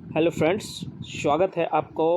Hello friends, स्वागत है आपको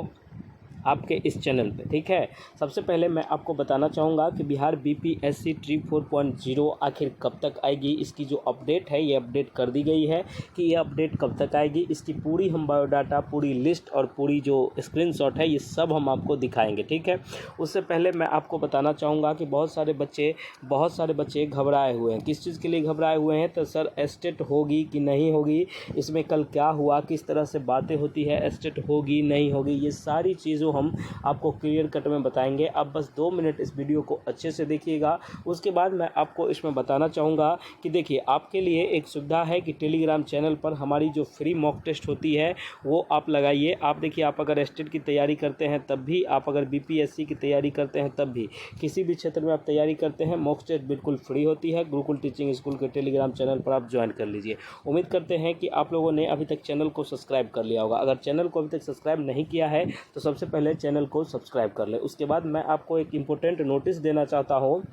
आपके इस चैनल पे। ठीक है, सबसे पहले मैं आपको बताना चाहूँगा कि बिहार बीपीएससी ट्री 4.0 आखिर कब तक आएगी। इसकी जो अपडेट है ये अपडेट कर दी गई है कि ये अपडेट कब तक आएगी। इसकी पूरी हम बायोडाटा, पूरी लिस्ट और पूरी जो स्क्रीनशॉट है ये सब हम आपको दिखाएंगे। ठीक है, उससे पहले मैं आपको बताना चाहूँगा कि बहुत सारे बच्चे घबराए हुए हैं। किस चीज़ के लिए घबराए हुए हैं? तो सर एस्टेट होगी कि नहीं होगी, इसमें कल क्या हुआ, किस तरह से बातें होती है, एस्टेट होगी नहीं होगी, ये सारी चीज़ों हम आपको क्लियर कट में बताएंगे। आप बस 2 मिनट इस वीडियो को अच्छे से देखिएगा। उसके बाद मैं आपको इसमें बताना चाहूँगा कि देखिए, आपके लिए एक सुविधा है कि टेलीग्राम चैनल पर हमारी जो फ्री मॉक टेस्ट होती है वो आप लगाइए। आप देखिए, आप अगर एस्टेट की तैयारी करते हैं तब भी, आप अगर बीपीएससी की तैयारी करते हैं तब भी, किसी भी क्षेत्र में आप तैयारी करते हैं, मॉक टेस्ट बिल्कुल फ्री होती है। गुरुकुल टीचिंग स्कूल के टेलीग्राम चैनल पर आप ज्वाइन कर लीजिए। उम्मीद करते हैं कि आप लोगों ने अभी तक चैनल को सब्सक्राइब कर लिया होगा। अगर चैनल को अभी तक सब्सक्राइब नहीं किया है तो सबसे पहले चैनल को सब्सक्राइब कर लें। उसके बाद मैं आपको एक इम्पोर्टेंट नोटिस देना चाहता हूँ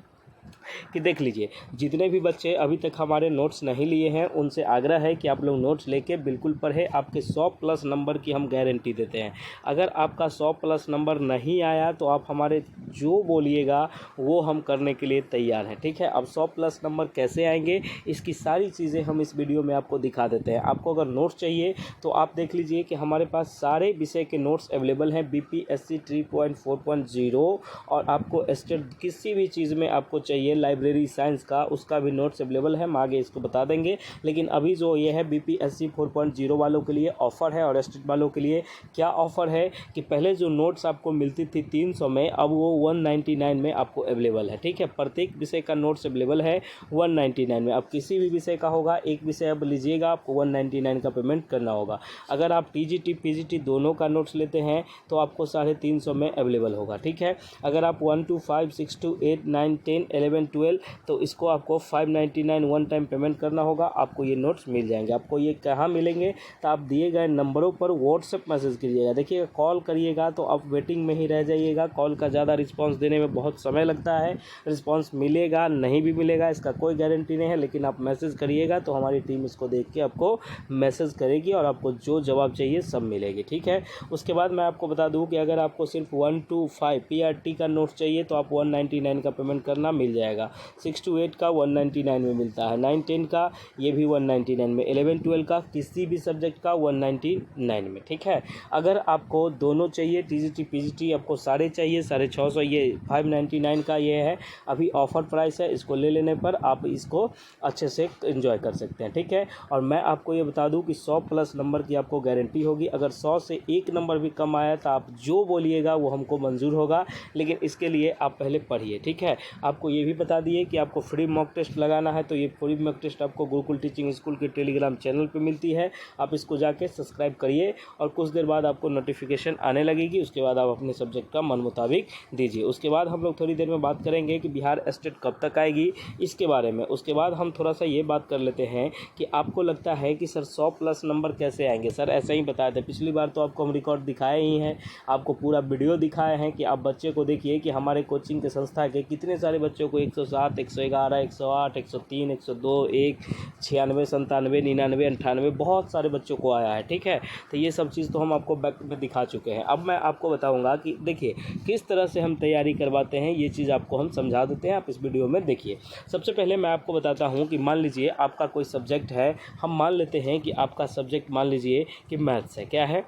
कि देख लीजिए, जितने भी बच्चे अभी तक हमारे नोट्स नहीं लिए हैं उनसे आग्रह है कि आप लोग नोट्स लेके बिल्कुल पढ़ें। आपके 100+ नंबर की हम गारंटी देते हैं। अगर आपका 100+ नंबर नहीं आया तो आप हमारे जो बोलिएगा वो हम करने के लिए तैयार हैं। ठीक है, अब 100+ नंबर कैसे आएंगे इसकी सारी चीज़ें हम इस वीडियो में आपको दिखा देते हैं। आपको अगर नोट्स चाहिए तो आप देख लीजिए कि हमारे पास सारे विषय के नोट्स अवेलेबल हैं बीपीएससी 3.4.0। और आपको एस्टेट किसी भी चीज़ में आपको चाहिए, लाइब्रेरी साइंस का, उसका भी नोट्स अवेलेबल है। हम आगे इसको बता देंगे, लेकिन अभी जो ये है बीपीएससी 4.0 वालों के लिए ऑफ़र है। और एस्टेट वालों के लिए क्या ऑफ़र है कि पहले जो नोट्स आपको मिलती थी 300 में, अब वो 199 में आपको अवेलेबल है। ठीक है, प्रत्येक विषय का नोट्स अवेलेबल है 199 में। अब किसी भी विषय का होगा, एक विषय अब लीजिएगा, आपको 199 का पेमेंट करना होगा। अगर आप टीजीटी पीजीटी दोनों का नोट्स लेते हैं तो आपको 350 में अवेलेबल होगा। ठीक है, अगर आप 1 to 5, 6 to 8, 9, 10, 11, 12 तो इसको आपको 599 वन टाइम पेमेंट करना होगा। आपको ये नोट्स मिल जाएंगे। आपको ये कहाँ मिलेंगे? तो आप दिए गए नंबरों पर व्हाट्सएप मैसेज कीजिएगा। देखिएगा, कॉल करिएगा तो आप वेटिंग में ही रह जाइएगा। कॉल का ज़्यादा रिस्पांस देने में बहुत समय लगता है। रिस्पांस मिलेगा नहीं भी मिलेगा इसका कोई गारंटी नहीं है, लेकिन आप मैसेज करिएगा तो हमारी टीम इसको देख के आपको मैसेज करेगी और आपको जो जवाब चाहिए सब मिलेगी। ठीक है, उसके बाद मैं आपको बता दूँ कि अगर आपको सिर्फ 1 to 5 पीआरटी का नोट्स चाहिए तो आप 199 का पेमेंट करना मिल जाएगा। 6 to 8 का 199 में मिलता है, 9, 10 का ये भी 199 में, 11, 12 का किसी भी सब्जेक्ट का 199 में। ठीक है, अगर आपको दोनों चाहिए, टीजीटी पीजीटी आपको सारे चाहिए 650, ये 599 का ये है। अभी ऑफ़र प्राइस है, इसको ले लेने पर आप इसको अच्छे से एंजॉय कर सकते हैं। ठीक है, और मैं आपको ये बता दूं कि 100+ नंबर की आपको गारंटी होगी। अगर 100 से 1 नंबर भी कम आया तो आप जो बोलिएगा वो हमको मंजूर होगा, लेकिन इसके लिए आप पहले पढ़िए। ठीक है, आपको ये भी बता दिए कि आपको फ्री मॉक टेस्ट लगाना है तो ये फ्री मॉक टेस्ट आपको गुरुकुल टीचिंग स्कूल के टेलीग्राम चैनल पे मिलती है। आप इसको जाके सब्सक्राइब करिए और कुछ देर बाद आपको नोटिफिकेशन आने लगेगी। उसके बाद आप अपने सब्जेक्ट का मन मुताबिक दीजिए। उसके बाद हम लोग थोड़ी देर में बात करेंगे कि बिहार एस्टेट कब तक आएगी इसके बारे में। उसके बाद हम थोड़ा सा ये बात कर लेते हैं कि आपको लगता है कि सर 100+ नंबर कैसे आएंगे। सर ऐसे ही बताए थे, पिछली बार तो आपको हम रिकॉर्ड दिखाए ही हैं, आपको पूरा वीडियो दिखाए हैं कि आप बच्चे को देखिए कि हमारे कोचिंग के संस्था के कितने सारे बच्चों को 107, 111, 108, 103, 102, 1, 96, 97, 99, 98 बहुत सारे बच्चों को आया है। ठीक है, तो ये सब चीज़ तो हम आपको बैक में दिखा चुके हैं। अब मैं आपको बताऊंगा कि देखिए किस तरह से हम तैयारी करवाते हैं, ये चीज़ आपको हम समझा देते हैं। आप इस वीडियो में देखिए। सबसे पहले मैं आपको बताता हूँ कि मान लीजिए आपका कोई सब्जेक्ट है, हम मान लेते हैं कि आपका सब्जेक्ट मान लीजिए कि मैथ्स है। क्या है?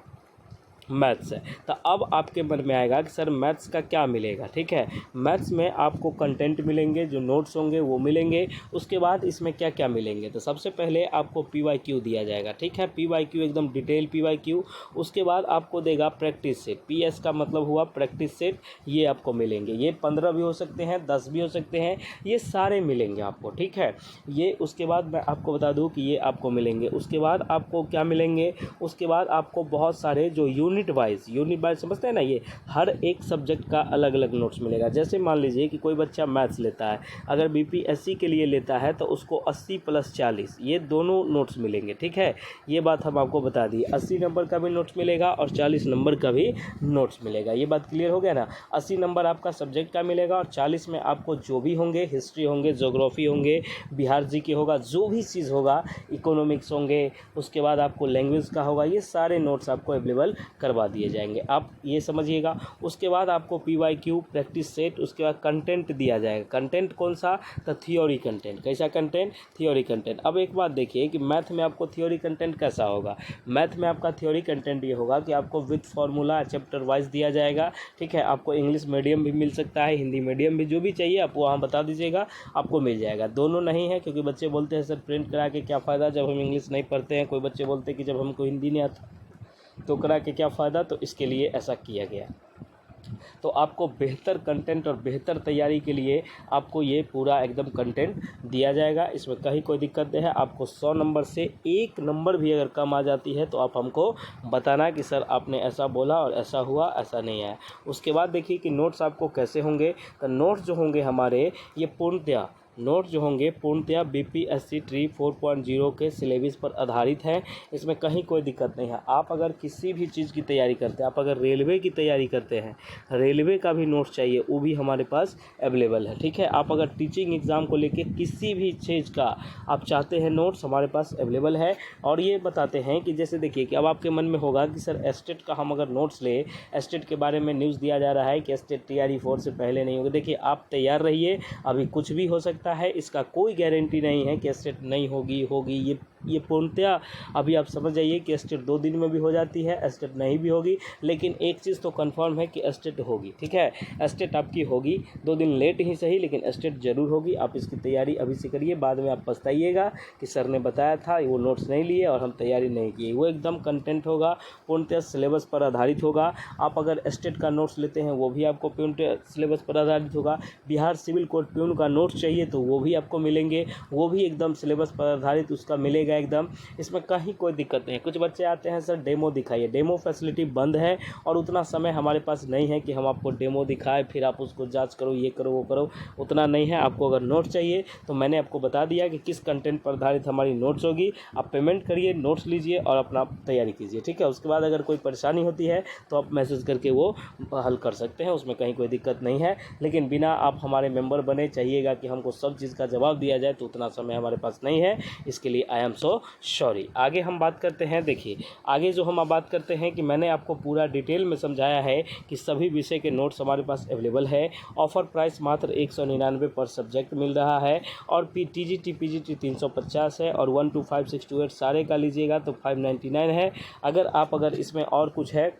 मैथ्स है। तो अब आपके मन में आएगा कि सर मैथ्स का क्या मिलेगा। ठीक है, मैथ्स में आपको कंटेंट मिलेंगे, जो नोट्स होंगे वो मिलेंगे। उसके बाद इसमें क्या क्या मिलेंगे? तो सबसे पहले आपको पीवाईक्यू दिया जाएगा। ठीक है, पीवाईक्यू एकदम डिटेल पीवाईक्यू। उसके बाद आपको देगा प्रैक्टिस सेट। पीएस का मतलब हुआ प्रैक्टिस सेट, ये आपको मिलेंगे। ये 15 भी हो सकते हैं, 10 भी हो सकते हैं, ये सारे मिलेंगे आपको। ठीक है, ये उसके बाद मैं आपको बता दूँ कि ये आपको मिलेंगे। उसके बाद आपको क्या मिलेंगे? उसके बाद आपको बहुत सारे जो यूनिट वाइज समझते हैं ना, ये हर एक सब्जेक्ट का अलग अलग नोट्स मिलेगा। जैसे मान लीजिए कि कोई बच्चा मैथ्स लेता है, अगर बीपीएससी के लिए लेता है तो उसको 80 + 40 ये दोनों नोट्स मिलेंगे, ठीक है। ये बात हम आपको बता दिए, 80 नंबर का भी नोट्स मिलेगा और 40 नंबर का भी नोट्स मिलेगा। ये बात क्लियर हो गया ना। 80 नंबर आपका सब्जेक्ट का मिलेगा और 40 में आपको जो भी होंगे, हिस्ट्री होंगे, ज्योग्राफी होंगे, बिहार जी के होगा, जो भी चीज़ होगा, इकोनॉमिक्स होंगे, उसके बाद आपको लैंग्वेज का होगा, ये सारे नोट्स आपको अवेलेबल करवा दिए जाएंगे। आप ये समझिएगा। उसके बाद आपको PYQ प्रैक्टिस सेट, उसके बाद कंटेंट दिया जाएगा। कंटेंट कौन सा? तो थियोरी कंटेंट। कैसा कंटेंट? Theory content. अब एक बात देखिए कि मैथ में आपको थियोरी कंटेंट कैसा होगा। मैथ में आपका थियोरी कंटेंट ये होगा कि आपको विद फार्मूला चैप्टर वाइज दिया जाएगा, ठीक है। आपको इंग्लिश मीडियम भी मिल सकता है, हिंदी मीडियम भी, जो भी चाहिए आप वहाँ बता दीजिएगा, आपको मिल जाएगा। दोनों नहीं है, क्योंकि बच्चे बोलते हैं सर प्रिंट करा के क्या फ़ायदा जब हम इंग्लिश नहीं पढ़ते हैं। कोई बच्चे बोलते हैं कि जब हमको हिंदी नहीं आता तो करा के क्या फ़ायदा, तो इसके लिए ऐसा किया गया। तो आपको बेहतर कंटेंट और बेहतर तैयारी के लिए आपको ये पूरा एकदम कंटेंट दिया जाएगा। इसमें कहीं कोई दिक्कत नहीं है। आपको 100 नंबर से 1 नंबर भी अगर कम आ जाती है तो आप हमको बताना कि सर आपने ऐसा बोला और ऐसा हुआ, ऐसा नहीं है। उसके बाद देखिए कि नोट्स आपको कैसे होंगे। तो नोट्स जो होंगे हमारे, ये पूर्णतया नोट जो होंगे पूर्णतया बीपीएससी ट्री 4.0 के सिलेबस पर आधारित हैं। इसमें कहीं कोई दिक्कत नहीं है। आप अगर किसी भी चीज़ की तैयारी करते हैं, आप अगर रेलवे की तैयारी करते हैं, रेलवे का भी नोट चाहिए, वो भी हमारे पास अवेलेबल है, ठीक है। आप अगर टीचिंग एग्ज़ाम को लेके किसी भी चीज़ का आप चाहते हैं नोट्स, हमारे पास अवेलेबल है। और ये बताते हैं कि जैसे देखिए कि अब आपके मन में होगा कि सर एस्टेट का हम अगर नोट्स ले, एस्टेट के बारे में न्यूज़ दिया जा रहा है कि एस्टेट TRE 4 से पहले नहीं होगा। देखिए आप तैयार रहिए, अभी कुछ भी हो सकता है, इसका कोई गारंटी नहीं है कि एस्टेट नहीं होगी। ये पूर्णतया अभी आप समझ जाइए कि एस्टेट 2 दिन में भी हो जाती है, एस्टेट नहीं भी होगी, लेकिन एक चीज़ तो कंफर्म है कि एस्टेट होगी, ठीक है। एस्टेट आपकी होगी, 2 दिन लेट ही सही, लेकिन एस्टेट ज़रूर होगी। आप इसकी तैयारी अभी से करिए, बाद में आप पछताइएगा कि सर ने बताया था, वो नोट्स नहीं लिए और हम तैयारी नहीं किए। वो एकदम कंटेंट होगा, पूर्णतः सिलेबस पर आधारित होगा। आप अगर एस्टेट का नोट्स लेते हैं वो भी आपको पूर्णतः सिलेबस पर आधारित होगा। बिहार सिविल कोड प्यून का नोट्स चाहिए तो वो भी आपको मिलेंगे, वो भी एकदम सिलेबस पर आधारित उसका मिलेगा एकदम। इसमें कहीं कोई दिक्कत नहीं है। कुछ बच्चे आते हैं सर डेमो दिखाइए, डेमो फैसिलिटी बंद है और उतना समय हमारे पास नहीं है कि हम आपको डेमो दिखाएं, फिर आप उसको जांच करो, ये करो, वो करो, उतना नहीं है। आपको अगर नोट चाहिए तो मैंने आपको बता दिया कि किस कंटेंट पर आधारित हमारी नोट्स होगी। आप पेमेंट करिए, नोट्स लीजिए और अपना तैयारी कीजिए, ठीक है। उसके बाद अगर कोई परेशानी होती है तो आप मैसेज करके वो हल कर सकते हैं, उसमें कहीं कोई दिक्कत नहीं है। लेकिन बिना आप हमारे मेंबर बने चाहिएगा कि हमको सब चीज़ का जवाब दिया जाए तो उतना समय हमारे पास नहीं है। इसके लिए आई एम सो सॉरी। आगे हम बात करते हैं। देखिए आगे जो हम बात करते हैं कि मैंने आपको पूरा डिटेल में समझाया है कि सभी विषय के नोट्स हमारे पास अवेलेबल है। ऑफर प्राइस मात्र 199 पर सब्जेक्ट मिल रहा है और TGT PGT 350 है और 1 to 5 6 to 8 सारे का लीजिएगा तो 599 है। अगर इसमें और कुछ है,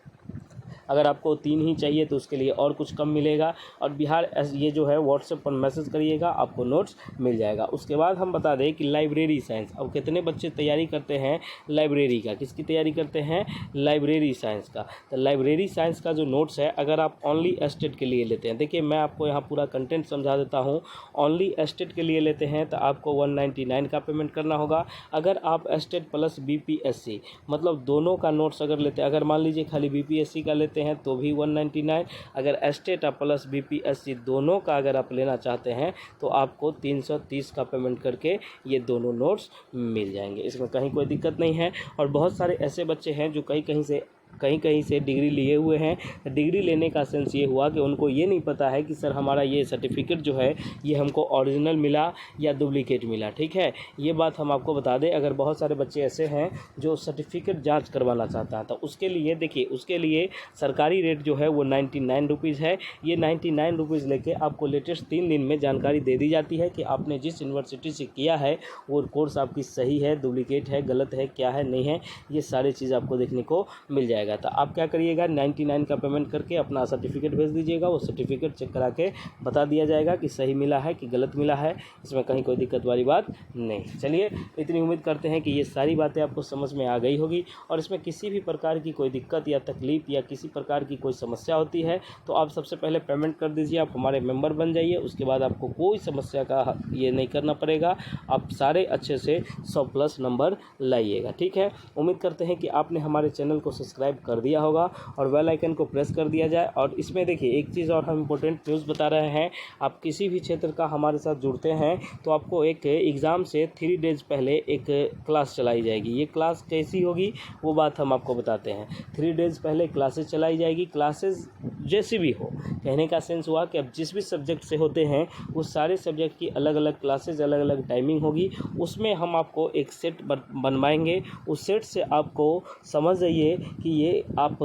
अगर आपको 3 ही चाहिए तो उसके लिए और कुछ कम मिलेगा। और बिहार ये जो है व्हाट्सएप पर मैसेज करिएगा, आपको नोट्स मिल जाएगा। उसके बाद हम बता दें कि लाइब्रेरी साइंस, अब कितने बच्चे तैयारी करते हैं लाइब्रेरी का, किसकी तैयारी करते हैं? लाइब्रेरी साइंस का। तो लाइब्रेरी साइंस का जो नोट्स है, अगर आप ओनली एस्टेट के लिए लेते हैं, देखिए मैं आपको यहाँ पूरा कंटेंट समझा देता हूँ। ओनली एस्टेट के लिए लेते हैं तो आपको 199 का पेमेंट करना होगा। अगर आप एस्टेट प्लस BPSC मतलब दोनों का नोट्स अगर लेते हैं, अगर मान लीजिए खाली BPSC का लेते हैं तो भी 199, अगर एस्टेट प्लस BPSC दोनों का अगर आप लेना चाहते हैं तो आपको 330 का पेमेंट करके ये दोनों नोट्स मिल जाएंगे। इसमें कहीं कोई दिक्कत नहीं है। और बहुत सारे ऐसे बच्चे हैं जो कहीं से डिग्री लिए हुए हैं। डिग्री लेने का सेंस ये हुआ कि उनको ये नहीं पता है कि सर हमारा ये सर्टिफिकेट जो है ये हमको ओरिजिनल मिला या डुप्लीकेट मिला, ठीक है। ये बात हम आपको बता दें। अगर बहुत सारे बच्चे ऐसे हैं जो सर्टिफिकेट जांच करवाना चाहता है तो उसके लिए देखिए, उसके लिए सरकारी रेट जो है वो 99 रुपीज़ है। ये 99 रुपीज़ लेके आपको लेटेस्ट 3 दिन में जानकारी दे दी जाती है कि आपने जिस यूनिवर्सिटी से किया है वो कोर्स आपकी सही है, डुप्लीकेट है, गलत है, क्या है, नहीं है, ये सारी चीज़ आपको देखने को मिल जाएगा। तो आप क्या करिएगा, 99 का पेमेंट करके अपना सर्टिफिकेट भेज दीजिएगा। वो सर्टिफिकेट चेक करा के बता दिया जाएगा कि सही मिला है कि गलत मिला है। इसमें कहीं कोई दिक्कत वाली बात नहीं। चलिए, इतनी उम्मीद करते हैं कि ये सारी बातें आपको समझ में आ गई होगी। और इसमें किसी भी प्रकार की कोई दिक्कत या तकलीफ़ या किसी प्रकार की कोई समस्या होती है तो आप सबसे पहले पेमेंट कर दीजिए, आप हमारे मेंबर बन जाइए। उसके बाद आपको कोई समस्या का ये नहीं करना पड़ेगा। आप सारे अच्छे से 100+ नंबर लाइएगा, ठीक है। उम्मीद करते हैं कि आपने हमारे चैनल को सब्सक्राइब सब्सक्राइब कर दिया होगा और बेल आइकन को प्रेस कर दिया जाए। और इसमें देखिए एक चीज़ और हम इम्पोर्टेंट न्यूज़ बता रहे हैं, आप किसी भी क्षेत्र का हमारे साथ जुड़ते हैं तो आपको एक एग्ज़ाम से 3 डेज़ पहले एक क्लास चलाई जाएगी। ये क्लास कैसी होगी वो बात हम आपको बताते हैं। 3 डेज़ पहले क्लासेस चलाई जाएगी। क्लासेस जैसी भी हो, कहने का सेंस हुआ कि अब जिस भी सब्जेक्ट से होते हैं उस सारे सब्जेक्ट की अलग अलग क्लासेस, अलग अलग टाइमिंग होगी। उसमें हम आपको एक सेट बनवाएंगे। उस सेट से आपको समझ जाइए कि ये आप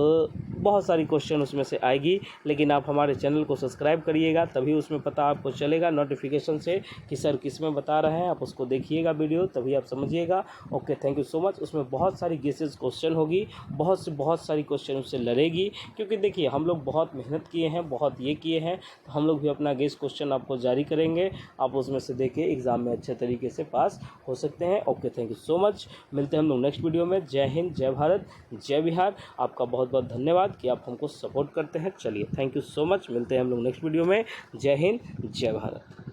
बहुत सारी क्वेश्चन उसमें से आएगी, लेकिन आप हमारे चैनल को सब्सक्राइब करिएगा तभी उसमें पता आपको चलेगा नोटिफिकेशन से कि सर किस में बता रहे हैं। आप उसको देखिएगा वीडियो, तभी आप समझिएगा। Okay, thank you so much. उसमें बहुत सारी गेसेस क्वेश्चन होगी, बहुत सारी क्वेश्चन उससे लड़ेगी, क्योंकि देखिए हम लोग बहुत मेहनत किए हैं, बहुत ये किए हैं, तो हम लोग भी अपना गेस क्वेश्चन आपको जारी करेंगे। आप उसमें से देखिए एग्ज़ाम में अच्छे तरीके से पास हो सकते हैं। Okay, thank you so much. मिलते हैं हम लोग नेक्स्ट वीडियो में। जय हिंद, जय भारत, जय बिहार। आपका बहुत बहुत धन्यवाद कि आप हमको सपोर्ट करते हैं। चलिए, थैंक यू सो मच। मिलते हैं हम लोग नेक्स्ट वीडियो में। जय हिंद, जय भारत।